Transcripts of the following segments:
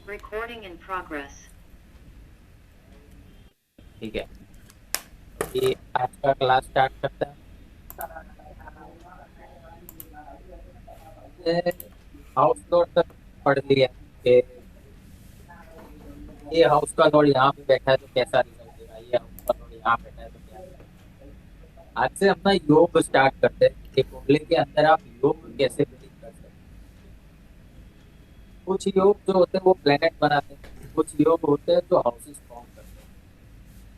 Recording in progress. ठीक है। ये आज का क्लास स्टार्ट करते हैं। ये हाउस लोड तक पढ़ लिया कि ये हाउस का लोड यहाँ पे बैठा है तो कैसा रिजल्ट देगा, ये हाउस का लोड यहाँ बैठा है तो क्या रिजल्ट देगा। आज से अपना योग स्टार्ट करते हैं कि कुंडली के अंदर आप योग कैसे बिल्ड कर सकते हैं। कुछ योग जो होते हैं वो प्लेनेट बनाते हैं, कुछ योग होते हैं जो हाउसेस फॉर्म करते हैं।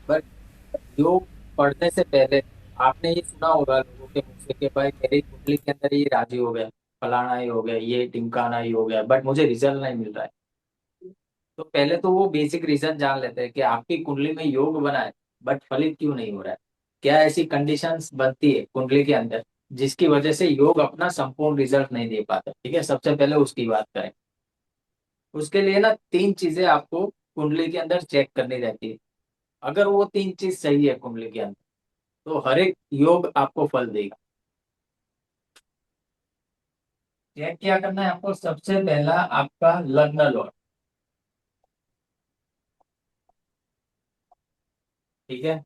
बट योग पढ़ने से पहले आपने ये सुना होगा लोगों के मुंह से कि भाई मेरी कुंडली के अंदर ये राजी हो गया, फलाना ही हो गया, ये टिमकाना ही हो गया, बट मुझे रिजल्ट नहीं मिल रहा है। तो पहले तो वो बेसिक रीजन जान लेते हैं कि आपकी कुंडली में योग बना है बट फलित क्यों नहीं हो रहा है। क्या ऐसी कंडीशंस बनती है कुंडली के अंदर जिसकी वजह से योग अपना संपूर्ण रिजल्ट नहीं दे पाता। ठीक है, सबसे पहले उसकी बात करें। उसके लिए ना तीन चीजें आपको कुंडली के अंदर चेक करनी रहती है। अगर वो तीन चीज सही है कुंडली के अंदर तो हर एक योग आपको फल देगा। चेक क्या करना है आपको, सबसे पहला आपका लग्न लॉर्ड। ठीक है,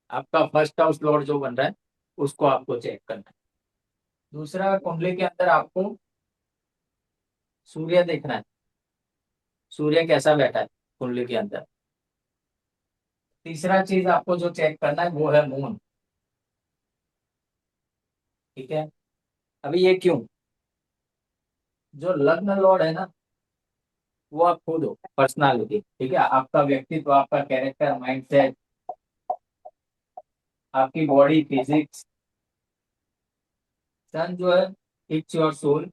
आपका फर्स्ट हाउस लॉर्ड जो बन रहा है उसको आपको चेक करना है। दूसरा, कुंडली के अंदर आपको सूर्य देखना है, सूर्य कैसा बैठा है कुंडली के अंदर। तीसरा चीज आपको जो चेक करना है वो है मून। ठीक है, अभी ये क्यों, जो लग्न लॉर्ड है ना वो आप खुद हो, पर्सनालिटी। ठीक है, आपका व्यक्तित्व, आपका कैरेक्टर, माइंडसेट, आपकी बॉडी फिजिक्स। सन जो है इट्स योर सोल,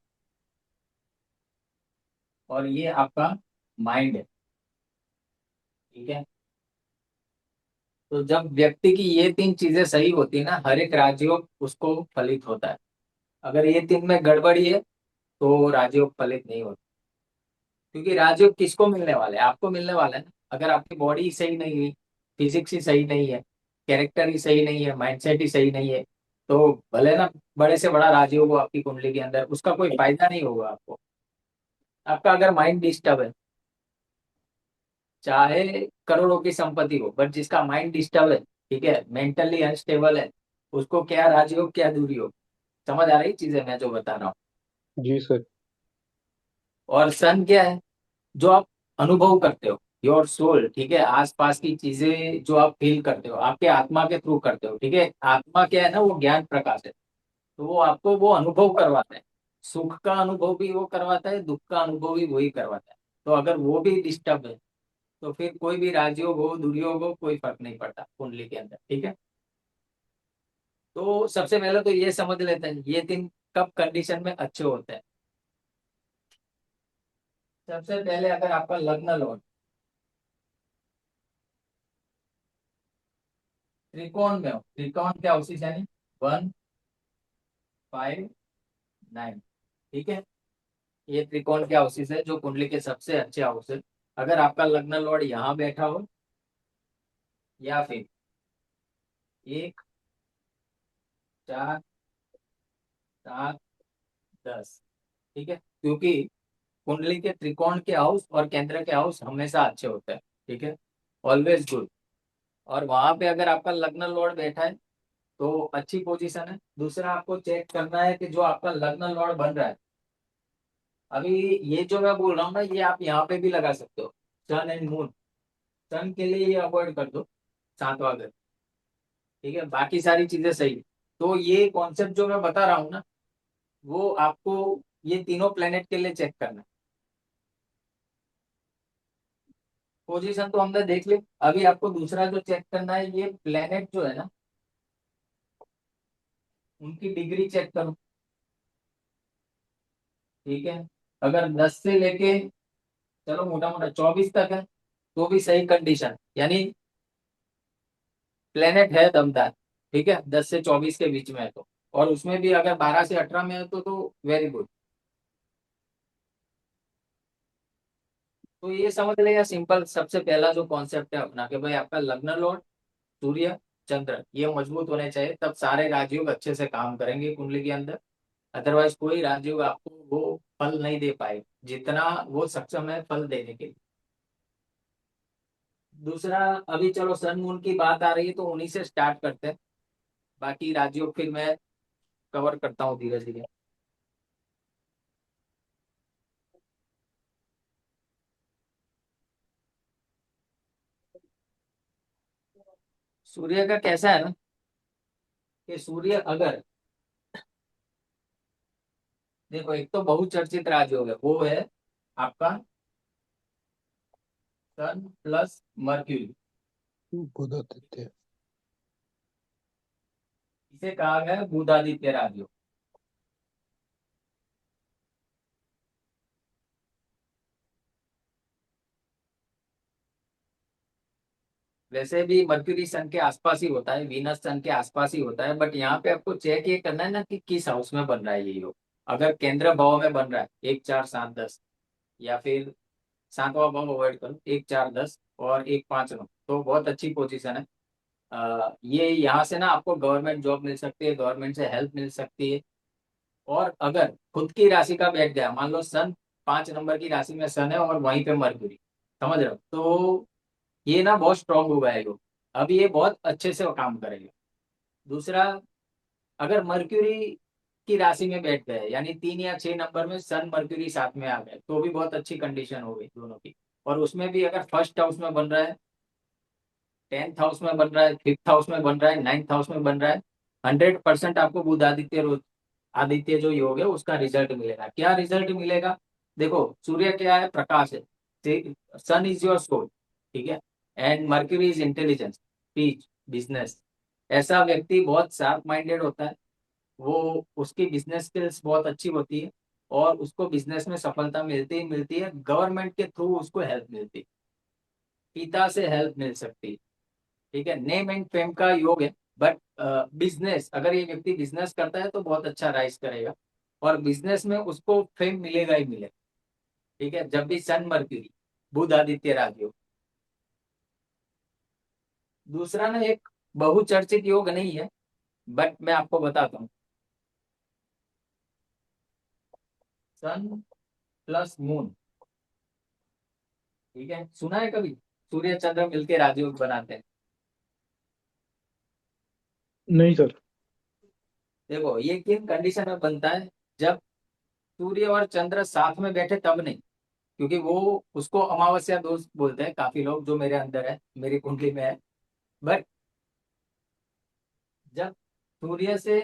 और ये आपका माइंड है। ठीक है, तो जब व्यक्ति की ये तीन चीजें सही होती है ना, हर एक राजयोग उसको फलित होता है। अगर ये तीन में गड़बड़ी है तो राजयोग फलित नहीं होता। क्योंकि राजयोग किसको मिलने वाले हैं, आपको मिलने वाला है ना। अगर आपकी बॉडी ही सही नहीं हुई, फिजिक्स ही सही नहीं है, कैरेक्टर ही सही नहीं है, माइंडसेट ही सही नहीं है, तो भले ना बड़े से बड़ा राजयोग हो आपकी कुंडली के अंदर, उसका कोई फायदा नहीं होगा आपको। आपका अगर माइंड डिस्टर्ब है, चाहे करोड़ों की संपत्ति हो, बट जिसका माइंड डिस्टर्ब है, ठीक है, मेंटली अनस्टेबल है, उसको क्या राजयोग क्या दूरी हो। समझ आ रही चीजें मैं जो बता रहा हूँ। जी सर। और सन क्या है, जो आप अनुभव करते हो, योर सोल। ठीक है, आसपास की चीजें जो आप फील करते हो आपके आत्मा के थ्रू करते हो। ठीक है, आत्मा क्या है ना, वो ज्ञान प्रकाश है। तो वो आपको वो अनुभव करवाता है। सुख का अनुभव भी वो करवाता है, दुख का अनुभव भी वही करवाता है। तो अगर वो भी डिस्टर्ब है तो फिर कोई भी राजयोग हो दुर्योग हो कोई फर्क नहीं पड़ता कुंडली के अंदर। ठीक है, तो सबसे पहले तो ये समझ लेते हैं ये तीन कब कंडीशन में अच्छे होते हैं। सबसे पहले अगर आपका लग्न लॉर्ड त्रिकोण में हो, त्रिकोण क्या हाउसेस यानी 1, 5, 9। ठीक है, ये त्रिकोण के हाउसेस है जो कुंडली के सबसे अच्छे हाउस है। अगर आपका लग्न लॉर्ड यहाँ बैठा हो या फिर 1, 4, 7, 10। ठीक है, क्योंकि कुंडली के त्रिकोण के हाउस और केंद्र के हाउस हमेशा अच्छे होते हैं। ठीक है, ऑलवेज गुड। और वहां पे अगर आपका लग्न लॉर्ड बैठा है तो अच्छी पोजीशन है। दूसरा, आपको चेक करना है कि जो आपका लग्न लॉर्ड बन रहा है, अभी ये जो मैं बोल रहा हूँ ना ये आप यहाँ पे भी लगा सकते हो, सन एंड मून। सन के लिए ये अवॉइड कर दो, सातवां घर। ठीक है, बाकी सारी चीजें सही है। तो ये कॉन्सेप्ट जो मैं बता रहा हूँ ना वो आपको ये तीनों प्लेनेट के लिए चेक करना है। पोजीशन तो हमने देख ली, अभी आपको दूसरा जो चेक करना है ये प्लेनेट जो है ना उनकी डिग्री चेक करो। ठीक है, अगर 10 से लेके चलो मोटा मोटा 24 तक है तो भी सही कंडीशन, यानी प्लेनेट है दमदार। ठीक है, 10 से 24 के बीच में है तो, और उसमें भी अगर 12 से 18 में है तो वेरी गुड। तो ये समझ लेगा सिंपल, सबसे पहला जो कॉन्सेप्ट है अपना कि भाई आपका लग्न लॉर्ड सूर्य चंद्र ये मजबूत होने चाहिए, तब सारे राजयोग अच्छे से काम करेंगे कुंडली के अंदर। अदरवाइज कोई राजयोग आपको वो फल नहीं दे पाए जितना वो सक्षम है फल देने के लिए। दूसरा, अभी चलो सन मून की बात आ रही है तो उन्हीं से स्टार्ट करते हैं, बाकी राजयोग फिर मैं कवर करता हूँ धीरे धीरे। सूर्य का कैसा है ना, कि सूर्य अगर, देखो एक तो बहुचर्चित राजयोग है वो है आपका सन प्लस मर्क्यूरी। बुधादित्य। इसे कहा गया है बुधादित्य राजयोग। वैसे भी मर्क्यूरी सन के आसपास ही होता है, वीनस सन के आसपास ही होता है, बट यहाँ पे आपको चेक ये करना है ना कि किस हाउस में बन रहा है ये योग। अगर केंद्र भाव में बन रहा है 1 4 7 10, या फिर सातवां भाव अवॉइड करो 1 4 10 और 1 5 9, तो बहुत अच्छी पोजीशन है। ये यहाँ से ना आपको गवर्नमेंट जॉब मिल सकती है, गवर्नमेंट से हेल्प मिल सकती है। और अगर खुद की राशि का बैठ गया, मान लो सन 5 नंबर की राशि में सन है और वहीं पे मरकुरी, समझ रहे हो, तो ये ना बहुत स्ट्रांग होगा ये लोग। अब ये बहुत अच्छे से काम करेगा। दूसरा, अगर मर्क्यूरी की राशि में बैठ गए, यानी 3 या 6 नंबर में सन मर्क्यूरी साथ में आ गए, तो भी बहुत अच्छी कंडीशन हो गई दोनों की। और उसमें भी अगर फर्स्ट हाउस में बन रहा है, 10th हाउस में बन रहा है, 5th हाउस में बन रहा है, 9th हाउस में बन रहा है, 100% आपको बुध आदित्य आदित्य जो योग है उसका रिजल्ट मिलेगा। क्या रिजल्ट मिलेगा? देखो सूर्य क्या है, प्रकाश है, सन इज योर सोल, ठीक है, and mercury is intelligence, speech, business. ऐसा व्यक्ति बहुत शार्प माइंडेड होता है, वो उसकी बिजनेस स्किल्स बहुत अच्छी होती है, और उसको बिजनेस में सफलता मिलती ही मिलती है, गवर्नमेंट के थ्रू उसको हेल्प मिलती है, पिता से हेल्प मिल सकती है, ठीक है, नेम एंड फेम का योग है। बट बिजनेस, अगर ये व्यक्ति बिजनेस करता है तो बहुत अच्छा राइज करेगा, और बिजनेस में उसको फेम मिलेगा ही मिलेगा, ठीक है, जब भी सन मर्क्यूरी बुध आदित्य राजयोग। दूसरा ना एक बहुचर्चित योग नहीं है, बट मैं आपको बताता हूँ, सन प्लस मून, ठीक है, सुना है कभी सूर्य चंद्र मिलके राजयोग बनाते हैं? नहीं सर। देखो ये किन कंडीशन में बनता है, जब सूर्य और चंद्र साथ में बैठे तब नहीं, क्योंकि वो उसको अमावस्या दोष बोलते हैं काफी लोग, जो मेरे अंदर है, मेरी कुंडली में है। बट जब सूर्य से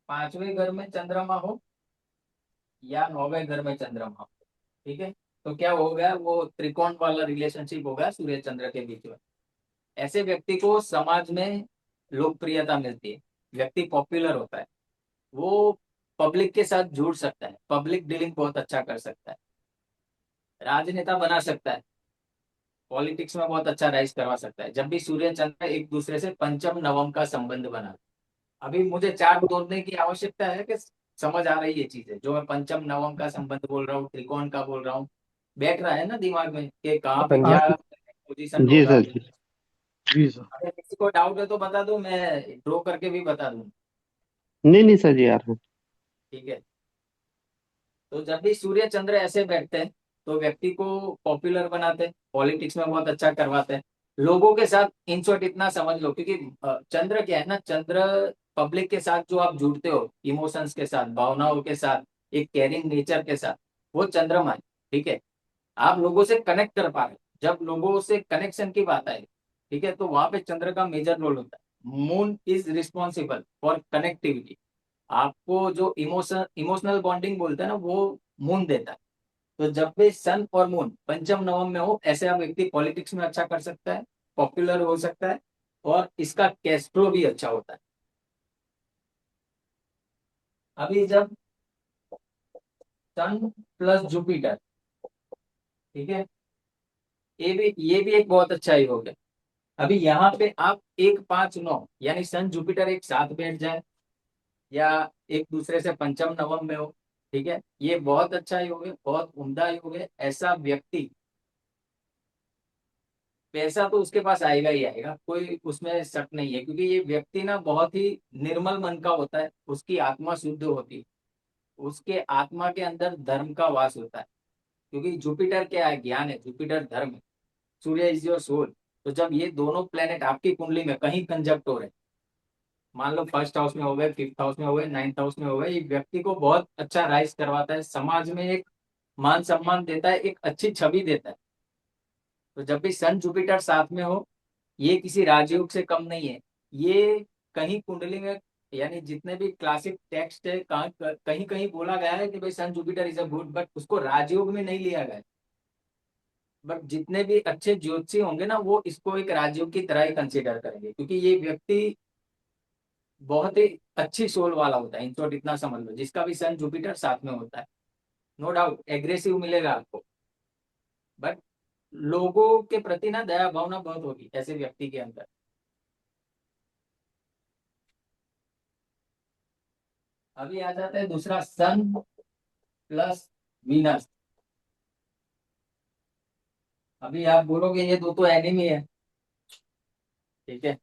5वें घर में चंद्रमा हो या 9वें घर में चंद्रमा हो, ठीक है, तो क्या हो गया, वो त्रिकोण वाला रिलेशनशिप हो गया सूर्य चंद्र के बीच में। ऐसे व्यक्ति को समाज में लोकप्रियता मिलती है, व्यक्ति पॉपुलर होता है, वो पब्लिक के साथ जुड़ सकता है, पब्लिक डीलिंग बहुत अच्छा कर सकता है, राजनेता बना सकता है, पॉलिटिक्स में बहुत अच्छा राइज करवा सकता है, जब भी सूर्य चंद्र एक दूसरे से पंचम नवम का संबंध बना। अभी मुझे चार्ट तोड़ने की आवश्यकता है कि समझ आ रही है चीजें, जो मैं पंचम नवम का संबंध बोल रहा हूँ, त्रिकोण का बोल रहा हूँ, बैठ रहा है ना दिमाग में कि कहाँ पे हाँ क्या पोजीशन जी होगा। सर जी। जी सर। अगर किसी को डाउट है तो बता दो, मैं ड्रॉ करके भी बता दूँ, नहीं नहीं सर जी, यार। ठीक है। तो जब भी सूर्य चंद्र ऐसे बैठते हैं तो व्यक्ति को पॉपुलर बनाते हैं, पॉलिटिक्स में बहुत अच्छा करवाते हैं, लोगों के साथ। इन शॉर्ट इतना समझ लो, क्योंकि चंद्र क्या है ना, चंद्र पब्लिक के साथ जो आप जुड़ते हो, इमोशंस के साथ, भावनाओं के साथ, एक केयरिंग नेचर के साथ, वो चंद्रमा है, ठीक है। आप लोगों से कनेक्ट कर पा रहे हो, जब लोगों से कनेक्शन की बात आए, ठीक है, तो वहां पे चंद्र का मेजर रोल होता है। Moon is responsible for connectivity, आपको जो इमोशनल बॉन्डिंग बोलते हैं ना, वो मून देता है। तो जब भी सन और मून पंचम नवम में हो, ऐसे आप व्यक्ति पॉलिटिक्स में अच्छा कर सकता है, पॉपुलर हो सकता है, और इसका कैश फ्लो भी अच्छा होता है। अभी जब सन प्लस जुपिटर, ठीक है, ये भी एक बहुत अच्छा योग है। अभी यहाँ पे आप 1 5 9, यानी सन जुपिटर एक साथ बैठ जाए, या एक दूसरे से पंचम नवम में हो, ठीक है, ये बहुत अच्छा योग है, बहुत उम्दा योग है। ऐसा व्यक्ति पैसा तो उसके पास आएगा ही आएगा, कोई उसमें शक नहीं है, क्योंकि ये व्यक्ति ना बहुत ही निर्मल मन का होता है, उसकी आत्मा शुद्ध होती है, उसके आत्मा के अंदर धर्म का वास होता है। क्योंकि जुपिटर क्या है, ज्ञान है, जुपिटर धर्म है, सूर्य इज योर सोल। तो जब ये दोनों प्लेनेट आपकी कुंडली में कहीं कंजक्ट हो रहे हैं, मान लो फर्स्ट हाउस में हो गए, फिफ्थ हाउस में हो गए, नाइन्थ हाउस में हो गए, ये व्यक्ति को बहुत अच्छा राइज करवाता है, समाज में एक मान सम्मान देता है, एक अच्छी छवि देता है। तो जब भी सन जुपिटर साथ में हो, ये किसी राजयोग से कम नहीं है। ये कहीं कुंडली में, यानी जितने भी क्लासिक टेक्स्ट है, कहीं कहीं बोला गया है कि भाई sun Jupiter is a good, but उसको राजयोग में नहीं लिया गया है। बट जितने भी अच्छे ज्योतिषी होंगे ना, वो इसको एक राजयोग की तरह ही कंसिडर करेंगे, क्योंकि ये व्यक्ति बहुत ही अच्छी सोल वाला होता है। इन शॉर्ट इतना समझ लो, जिसका भी सन जुपिटर साथ में होता है, नो डाउट एग्रेसिव मिलेगा आपको, बट लोगों के प्रति ना दया भावना बहुत होगी ऐसे व्यक्ति के अंदर। अभी आ जाता है दूसरा, सन प्लस वीनस। अभी आप बोलोगे ये दो तो एनिमी है, ठीक है,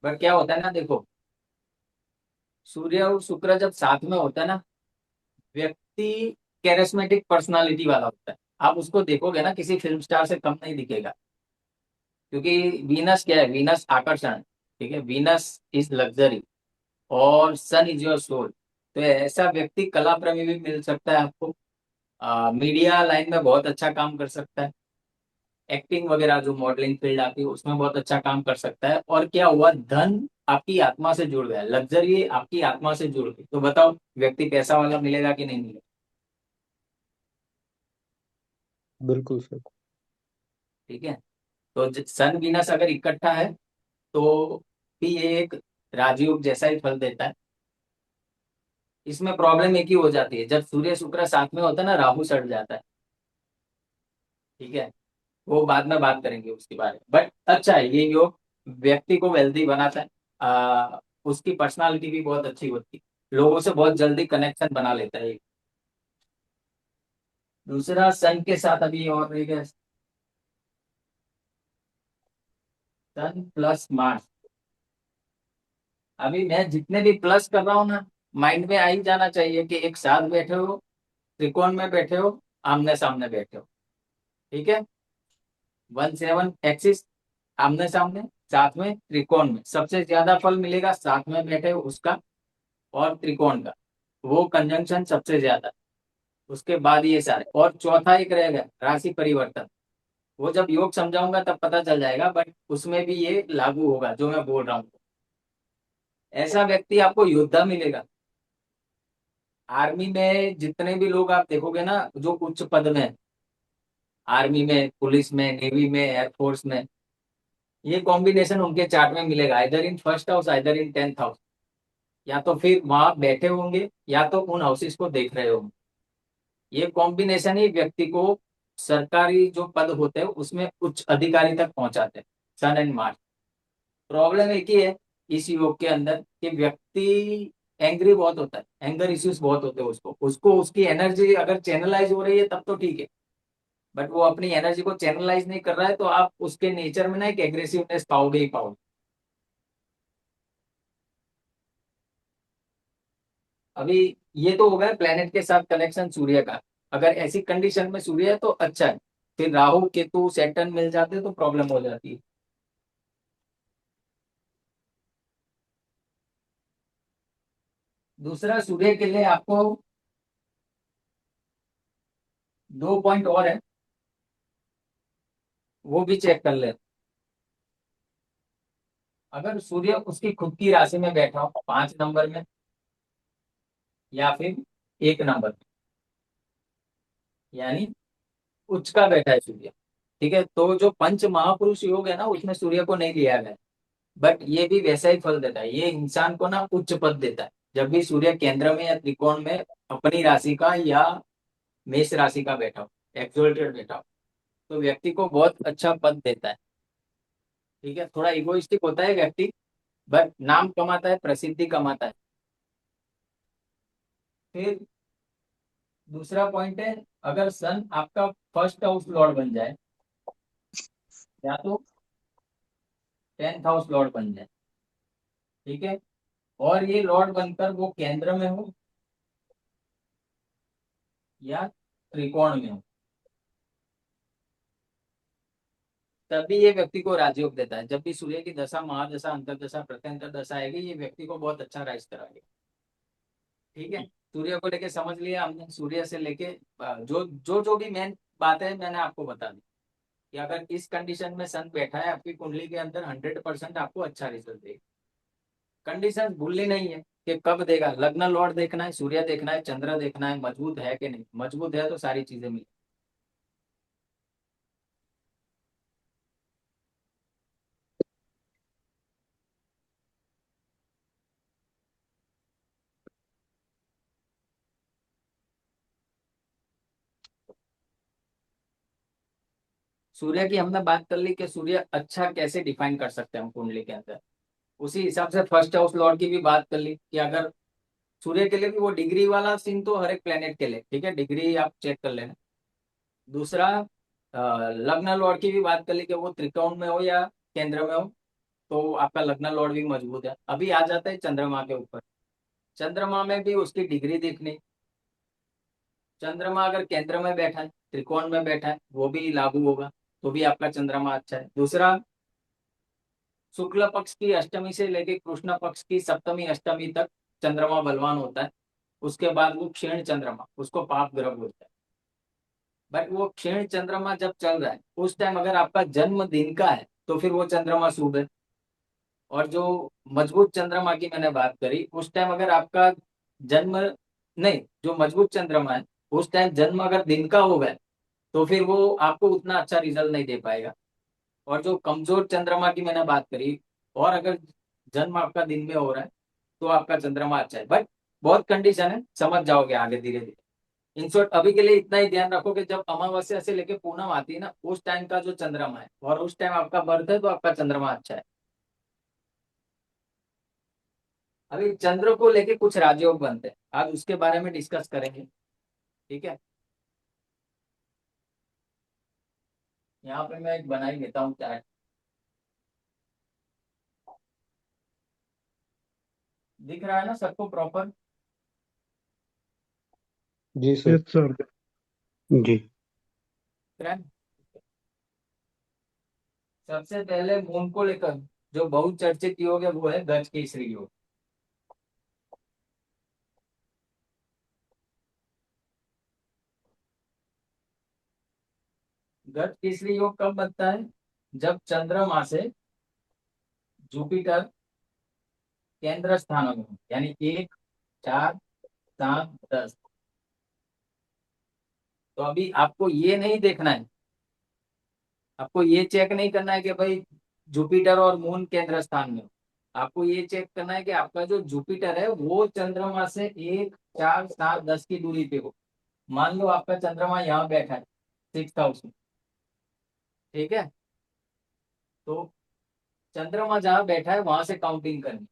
बट क्या होता है ना, देखो, सूर्य और शुक्र जब साथ में होता है ना, व्यक्ति कैरिस्मेटिक पर्सनालिटी वाला होता है। आप उसको देखोगे ना, किसी फिल्म स्टार से कम नहीं दिखेगा, क्योंकि वीनस क्या है, वीनस आकर्षण, ठीक है, वीनस इज लग्जरी, और सन इज योर सोल। तो ऐसा व्यक्ति कला प्रेमी भी मिल सकता है आपको, मीडिया लाइन में बहुत अच्छा काम कर सकता है, एक्टिंग वगैरह जो मॉडलिंग फील्ड आती है उसमें बहुत अच्छा काम कर सकता है। और क्या हुआ, धन आपकी आत्मा से जुड़ गया, लग्जरी आपकी आत्मा से जुड़ गई, तो बताओ व्यक्ति पैसा वाला मिलेगा कि नहीं मिलेगा? बिल्कुल सर। ठीक है। तो सन वीनस अगर इकट्ठा है, तो भी ये एक राजयोग जैसा ही फल देता है। इसमें प्रॉब्लम एक ही हो जाती है, जब सूर्य शुक्र साथ में होता है ना, राहु सड़ जाता है, ठीक है, वो बाद में बात करेंगे उसके बारे में। बट अच्छा है ये योग, व्यक्ति को वेल्दी बनाता है, उसकी पर्सनालिटी भी बहुत अच्छी होती है, लोगों से बहुत जल्दी कनेक्शन बना लेता है। दूसरा सन के साथ अभी और रह गया, सन प्लस मार्स। अभी मैं जितने भी प्लस कर रहा हूँ ना, माइंड में आ ही जाना चाहिए कि एक साथ बैठे हो, त्रिकोण में बैठे हो, आमने सामने बैठे हो, ठीक है, 17 एक्सिस, आमने सामने, साथ में त्रिकोण में सबसे ज्यादा फल मिलेगा साथ में बैठे हो उसका, और त्रिकोण का, वो कंजंक्शन सबसे ज्यादा। उसके बाद ये सारे, और चौथा एक रहेगा राशि परिवर्तन, वो जब योग समझाऊंगा तब पता चल जाएगा, बट उसमें भी ये लागू होगा जो मैं बोल रहा हूँ। ऐसा व्यक्ति आपको योद्धा मिलेगा। आर्मी में जितने भी लोग आप देखोगे ना जो उच्च पद में हैं, आर्मी में, पुलिस में, नेवी में, एयरफोर्स में, ये कॉम्बिनेशन उनके चार्ट में मिलेगा, either in first house, either in tenth house, या तो फिर वहां बैठे होंगे, या तो उन हाउसेस को देख रहे होंगे। ये कॉम्बिनेशन ही व्यक्ति को सरकारी जो पद होते हैं उसमें उच्च अधिकारी तक पहुंचाते हैं, सन एंड मार्स। प्रॉब्लम एक ही है इस योग के अंदर, कि व्यक्ति एंग्री बहुत होता है, एंगर इश्यूज बहुत होते हैं, उसको उसको उसकी एनर्जी अगर चैनलाइज हो रही है तब तो ठीक है, बट वो अपनी एनर्जी को चैनलाइज नहीं कर रहा है, तो आप उसके नेचर में ना एक एग्रेसिवनेस पाओगे ही पाओगे। अभी ये तो हो गया प्लेनेट के साथ कनेक्शन सूर्य का। अगर ऐसी कंडीशन में सूर्य है तो अच्छा है, फिर राहु केतु सैटर्न मिल जाते तो प्रॉब्लम हो जाती है। दूसरा, सूर्य के लिए आपको 2 पॉइंट और है, वो भी चेक कर ले। अगर सूर्य उसकी खुद की राशि में बैठा हो 5 नंबर में, या फिर 1 नंबर में, यानी उच्च का बैठा है सूर्य, ठीक है, तो जो पंच महापुरुष योग है ना उसमें सूर्य को नहीं लिया गया, बट ये भी वैसा ही फल देता है, ये इंसान को ना उच्च पद देता है। जब भी सूर्य केंद्र में या त्रिकोण में अपनी राशि का या मेष राशि का बैठा हो, एक्सोल्टेड बैठा हो, तो व्यक्ति को बहुत अच्छा पद देता है, ठीक है, थोड़ा इगोइस्टिक होता है व्यक्ति, बट नाम कमाता है, प्रसिद्धि कमाता है। फिर दूसरा पॉइंट है, अगर सन आपका फर्स्ट हाउस लॉर्ड बन जाए, या तो 10th हाउस लॉर्ड बन जाए, ठीक है, और ये लॉर्ड बनकर वो केंद्र में हो या त्रिकोण में हो, तभी ये व्यक्ति को राजयोग देता है। जब भी सूर्य की दशा, महादशा, अंतरदशा, प्रत्यंतर दशा आएगी, ये व्यक्ति को बहुत अच्छा राइज कराएगी। ठीक है, सूर्य को लेके समझ लिया हमने। सूर्य से लेके जो भी मेन बात है मैंने आपको बता दी कि अगर इस कंडीशन में सन बैठा है आपकी कुंडली के अंदर, 100% आपको अच्छा रिजल्ट देगा। कंडीशन भूलनी नहीं है कि कब देगा। लग्न लॉर्ड देखना है, सूर्य देखना है, चंद्र देखना है, मजबूत है कि नहीं। मजबूत है तो सारी चीजें मिल। सूर्य की हमने बात कर ली कि सूर्य अच्छा कैसे डिफाइन कर सकते हैं हम कुंडली के अंदर। उसी हिसाब से फर्स्ट हाउस लॉर्ड की भी बात कर ली कि अगर सूर्य के लिए भी वो डिग्री वाला सीन तो हर एक प्लेनेट के लिए, ठीक है, डिग्री आप चेक कर लेना। दूसरा, लग्न लॉर्ड की भी बात कर ली कि वो त्रिकोण में हो या केंद्र में हो, तो आपका लग्न लॉर्ड भी मजबूत है। अभी आ जाता है चंद्रमा के ऊपर। चंद्रमा में भी उसकी डिग्री देखनी। चंद्रमा अगर केंद्र में बैठा है, त्रिकोण में बैठा है, वो भी लागू होगा, तो भी आपका चंद्रमा अच्छा है। दूसरा, शुक्ल पक्ष की अष्टमी से लेके कृष्ण पक्ष की सप्तमी अष्टमी तक चंद्रमा बलवान होता है। उसके बाद वो क्षीण चंद्रमा, उसको पाप ग्रह बोलता है। बट वो क्षीण चंद्रमा जब चल रहा है उस टाइम अगर आपका जन्म दिन का है तो फिर वो चंद्रमा शुभ है। और जो मजबूत चंद्रमा की मैंने बात करी, उस टाइम अगर आपका जन्म, नहीं, जो मजबूत चंद्रमा है उस टाइम जन्म अगर दिन का होगा तो फिर वो आपको उतना अच्छा रिजल्ट नहीं दे पाएगा। और जो कमजोर चंद्रमा की मैंने बात करी, और अगर जन्म आपका दिन में हो रहा है तो आपका चंद्रमा अच्छा है। बट बहुत कंडीशन है, समझ जाओगे आगे धीरे धीरे। इन शॉर्ट, अभी के लिए इतना ही ध्यान रखो कि जब अमावस्या से लेके पूनम आती है ना, उस टाइम का जो चंद्रमा है और उस टाइम आपका बर्थ है तो आपका चंद्रमा अच्छा है। अभी चंद्र को लेके कुछ राजयोग बनते हैं, आज उसके बारे में डिस्कस करेंगे। ठीक है, यहाँ पे मैं एक बना ही देता हूँ चार्ट। दिख रहा है ना सबको प्रॉपर? जी सर। Yes sir. जी। सबसे पहले मून को लेकर जो बहुत चर्चित योग है वो है गज केसरी योग। गज केसरी योग कब बनता है? जब चंद्रमा से जुपिटर केंद्र स्थानों में हो, यानी 1, 4, 7, 10। तो अभी आपको ये नहीं देखना है, आपको ये चेक नहीं करना है कि भाई जुपिटर और मून केंद्र स्थान में हो। आपको ये चेक करना है कि आपका जो जुपिटर है वो चंद्रमा से 1, 4, 7, 10 की दूरी पे हो। मान लो आपका चंद्रमा यहाँ बैठा है 6th हाउस में, ठीक है, तो चंद्रमा जहां बैठा है वहां से काउंटिंग करनी।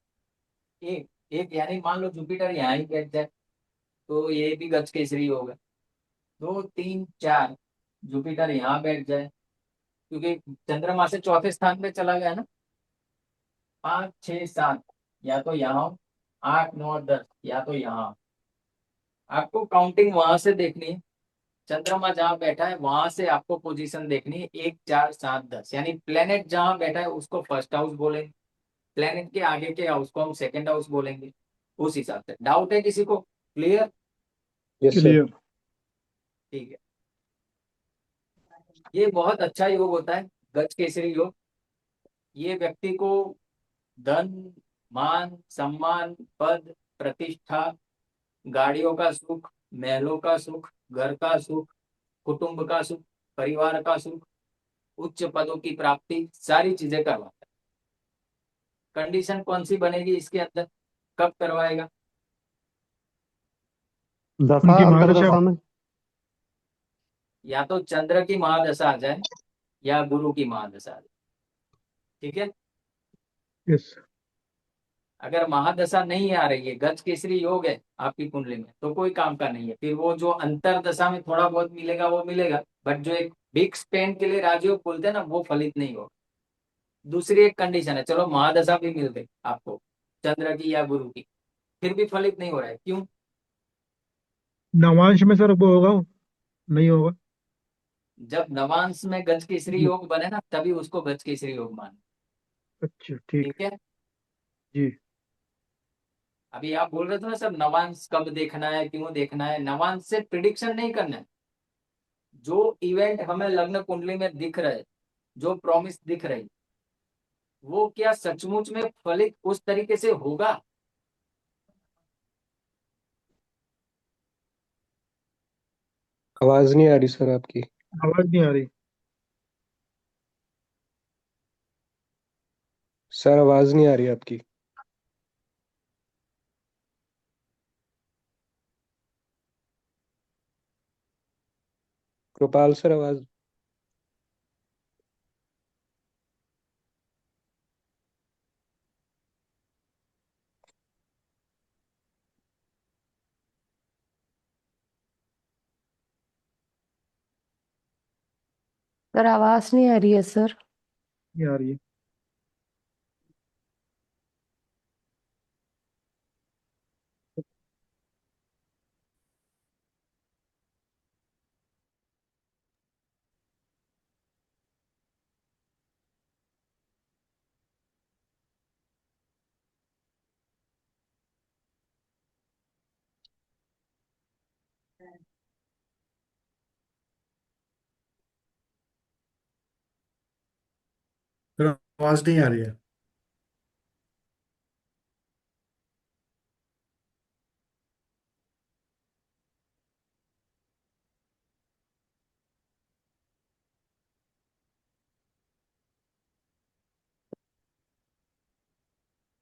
एक एक, यानी मान लो जुपिटर यहाँ ही बैठ जाए तो ये भी गज केसरी होगा। 2, 3, 4, जुपिटर यहाँ बैठ जाए क्योंकि चंद्रमा से चौथे स्थान पे चला गया ना। 5, 6, 7, या तो यहाँ हो। 8, 9, 10, या तो यहाँ। आपको काउंटिंग वहां से देखनी है। चंद्रमा जहां बैठा है वहां से आपको पोजीशन देखनी है, 1, 4, 7, 10, यानी प्लेनेट जहां बैठा है उसको फर्स्ट हाउस बोलेंगे, प्लेनेट के आगे के हाउस को हम सेकंड हाउस बोलेंगे। उस हिसाब से। डाउट है किसी को? क्लियर? Yes sir. क्लियर। ठीक है, ये बहुत अच्छा योग होता है, गज केसरी योग। ये व्यक्ति को धन, मान, सम्मान, पद, प्रतिष्ठा, गाड़ियों का सुख, महलों का सुख, घर का सुख, कुटुंब का सुख, परिवार का सुख, उच्च पदों की प्राप्ति, सारी चीजें करवाता है। कंडीशन कौन सी बनेगी इसके अंदर, कब करवाएगा? दशा उनकी महादशा। अंतरदशा में। या तो चंद्र की महादशा आ जाए या गुरु की महादशा आ जाए। ठीक है, यस। अगर महादशा नहीं आ रही है, गज केसरी योग है आपकी कुंडली में, तो कोई काम का नहीं है। फिर वो जो अंतर दशा में थोड़ा बहुत मिलेगा वो मिलेगा, बट जो एक बिग स्पेन के लिए राजयोग बोलते हैं ना, वो फलित नहीं होगा। दूसरी एक कंडीशन है, चलो महादशा भी मिल गई आपको चंद्र की या गुरु की, फिर भी फलित नहीं हो रहा है, क्यों? नवांश में सर वो होगा, नहीं होगा। जब नवांश में गज केसरी जी। योग बने ना, तभी उसको गज केसरी योग माने। अच्छा ठीक ठीक है। जी। अभी आप बोल रहे थे ना सर, नवांश कब देखना है, क्यों देखना है? नवांश से प्रिडिक्शन नहीं करना है। जो इवेंट हमें लग्न कुंडली में दिख रहे, जो प्रॉमिस दिख रही, वो क्या सचमुच में फलित उस तरीके से होगा? आवाज नहीं आ रही सर आपकी। आवाज नहीं आ रही। सर आवाज नहीं आ रही आपकी। कृपाल सर आवाज। सर आवाज नहीं आ रही है सर। नहीं आ रही है। फिर आवाज नहीं आ रही है।